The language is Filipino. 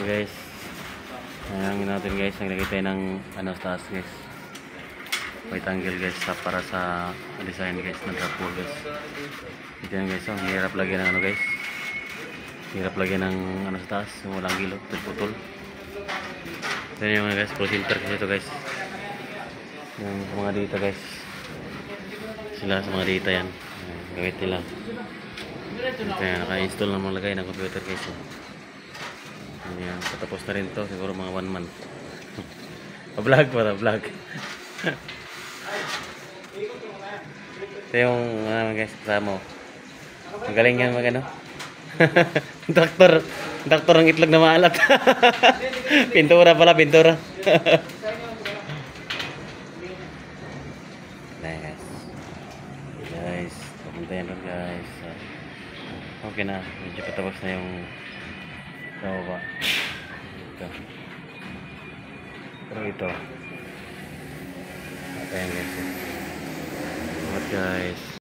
guys. Ayan natin guys, naglagay tayo ng ano sa taas guys. White angle guys para sa design guys ng drop wall guys. Ito yan guys, oh, hirap lagyan ng ano guys. Hirap lagyan ng ano sa taas, walang gilot, putol. Ito yung guys, pro filter kasi ito guys. Yung mga dito guys. Sila sa mga dito yan. Gawit nila. Ito yan, naka-install na mga lagay ng computer guys. Ayan, patapos na rin to, siguro mga 1 month. Pa-vlog pa, vlog. Ito yung guys, kasama mo. Magaling yan mag ano. Doktor ng itlog na maalat. Pintura pala, pintura. Nice. Guys, papunta yan rin guys. Okay na, medyo patapos na yung baba. Ito. Pero ito. Ito yan guys. Salamat guys.